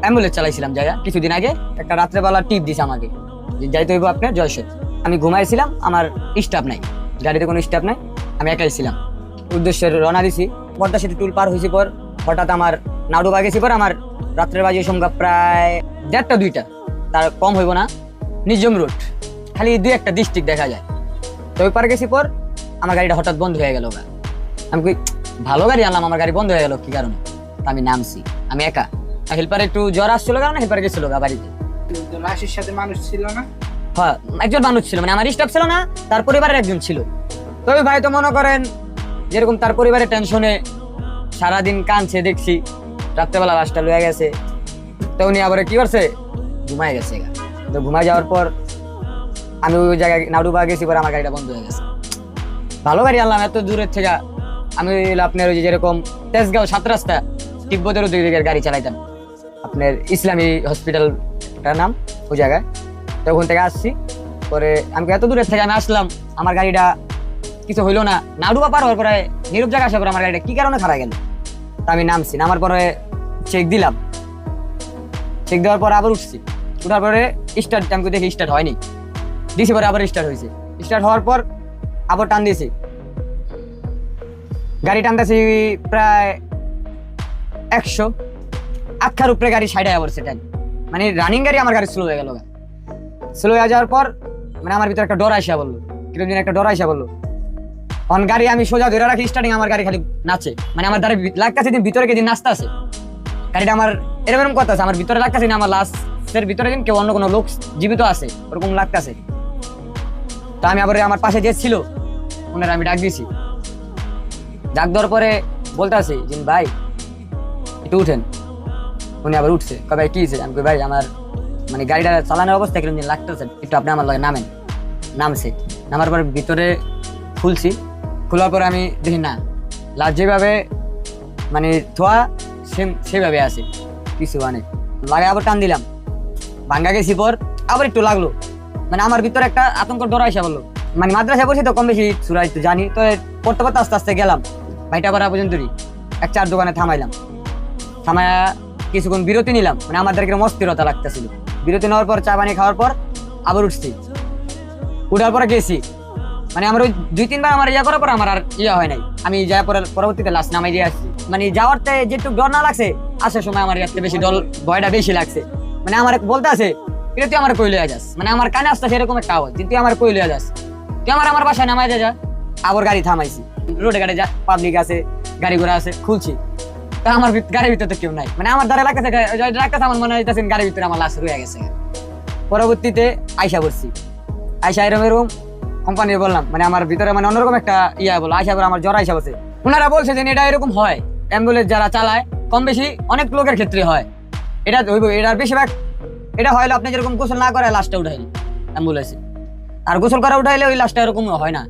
Ambulance চালাইছিলাম যাইয়া কিছুদিন আগে। একটা রাত্রেবেলা টিপ দিছে আমাকে যে যাইতে হইব আপনার জয়সেদ। আমি ঘুমাইছিলাম, আমার স্টাফ নাই, গাড়িতে কোনো স্টাফ নাই, আমি একাই ছিলাম। উদ্দেশ্যে রওনা দিছি। পদ্মা সেতু টুল পার হয়েছি পর হঠাৎ আমার নাউডুবা গেছি পর আমার রাত্রের বাজে সংখ্যা প্রায় 1:30-2টা, তার কম হইব না। নিজম রোড, খালি 2-1টা ডিস্ট্রিক্ট দেখা যায়। তো ওই পার গেছি পর আমার গাড়িটা হঠাৎ বন্ধ হয়ে গেল। আমি কই ভালো গাড়ি আনলাম, আমার গাড়ি বন্ধ হয়ে গেল কি কারণে? আমি নামছি, আমি একা। হেল্পার একটু জ্বর আসছিল কারণে হেল্পার গেছিল বাড়িতে। লাশের সাথে মানুষ ছিল না? হ্যাঁ, একজন মানুষ ছিল, মানে আমার স্টাফ ছিল না, তার পরিবারের একজন ছিল। তবে ভাই তো মনে করেন যেরকম তার পরিবারের টেনশনে সারাদিন কাঁদছে দেখছি, রাত্রেবেলা লাশটা লয়ে গেছে। তো উনি আবার কি করছে, ঘুমায় গেছে। তো ঘুমায় যাওয়ার পর আমি ওই জায়গায় নাউডুবা গেছি, পরে আমার গাড়িটা বন্ধ হয়ে গেছে। ভালো গাড়ি আনলাম এত দূরের থেকে। আমি আপনার ওই যে যেরকম তেজগাঁও 7 রাস্তা তিব্বতের দিকের গাড়ি চালাইতাম, আপনার ইসলামী হসপিটালটার নাম ওই জায়গায়। তো ওখান থেকে আসছি, পরে আমি এত দূরের থেকে আমি আসলাম, আমার গাড়িটা কিছু হইলো না। নাউডুবা পার হওয়ার পরে নীরব জায়গা আসার পরে আমার গাড়িটা কি কারণে খারাপ গেল। তা আমি নামছি, নামার পরে চেক দিলাম, চেক দেওয়ার পর আবার উঠছি। উঠার পরে স্টার্ট আমি দেখি স্টার্ট হয়নি, দিছি পরে আবার স্টার্ট হয়েছে। স্টার্ট হওয়ার পর আবার টান দিয়েছি, গাড়ি টানতেছি প্রায় 100 আখার উপরে গাড়ি সাইডে পড়ছে টান, মানে রানিং গাড়ি। আমার গাড়ি স্লো হয়ে গেল। স্লো হয়ে যাওয়ার পর মানে আমার ভিতরে একটা ডর আসা বললো, কিরকম দিন একটা ডর আসা বললো। অন গাড়ি আমি সোজা ধরে রাখি, স্টার্টিং আমার গাড়ি খালি নাচে, মানে আমার দ্বারা লাগতেছে দিন ভিতরে দিন নাচতে আছে গাড়িটা। আমার এরকম কথা আছে, আমার ভিতরে লাগতেছে না, আমার লাস্টের ভিতরে দিন কেউ অন্য কোনো লোক জীবিত আছে ওরকম লাগতেছে। তো আমি আবার আমার পাশে যে ছিল ওনারা আমি ডাক দিয়েছি। ডাক দেওয়ার পরে বলতে আসি যে ভাই একটু উঠেন। উনি আবার উঠছে, কবে ভাই কি হয়েছে? আমি ভাই আমার মানে গাড়িটা চালানোর অবস্থা কিরকম দিন লাগতেছে, একটু আপনি আমার লগে নামেন। নামছে, নামার পর ভিতরে খুলছি। খোলার পরে আমি দেখি না, লাশ যেভাবে মানে ধোয়া সেভাবে আছে, কিছু মানে লাগে। আবার টান দিলাম, ভাঙ্গা গেছি পর আবার একটু লাগলো, মানে আমার ভিতরে একটা আতঙ্ক ডর আসা বললো। মানে মাদ্রাসায় পড়ছি তো কম বেশি সুরাই তো জানি, তো পড়তে পড়তে আস্তে আস্তে গেলাম। ভাইটা আবার পর্যন্তই এক চার দোকানে থামাইলাম, থামায়া কিছুক্ষণ বিরতি নিলাম, মানে আমাদের কিরকম অস্থিরতা লাগতেছিল। বিরতি নেওয়ার পর চা পানি খাওয়ার পর আবার উঠছি। উঠার পরে গেছি, মানে আমার ওই 2-3 বার আমার ইয়া করার পর আমার আর ইয়া হয় নাই। আমি যাওয়ার পরে পরবর্তীতে লাস্ট নামাই দিয়ে আসছি। মানে যাওয়ারতে যেটুকু ডর না লাগছে, আসার সময় আমার ইয়াতে বেশি ভয়টা বেশি লাগছে। মানে আমার বলতে আছে এটা তুই আমার কই লইয়া যাস, মানে আমার কানে আসতে সেরকম একটা আওয়াজ, তুই আমার কই লইয়া যাস, তুই আমার বাসায় নামাই যা। আবার গাড়ি থামাইছি, রোডে গাড়ি যা পাবলিক আছে, গাড়ি ঘোড়া আছে, খুলছি। তা আমার গাড়ির ভিতরে তো কেউ নাই, মানে আমার দ্বারা লাগতেছে আমার মনে হইতেছে গাড়ির ভিতরে আমার লাশ রয়ে গেছে। পরবর্তীতে আয়সা পড়ছি, আয়সা এরকম কোম্পানি বললাম, মানে আমার ভিতরে মানে অন্যরকম একটা ইয়া বলো, আয়সা করে আমার জ্বর আয়সা বসে। ওনারা বলছে যে এটা এরকম হয়, অ্যাম্বুলেন্স যারা চালায় কম বেশি অনেক লোকের ক্ষেত্রে হয়। এটা হইব, এটার বেশিরভাগ এটা হইলো আপনি যেরকম গোসল না করে লাশটা উঠাইলে অ্যাম্বুলেন্সে, আর গোসল করা উঠাইলে ওই লাশটা এরকম হয় না।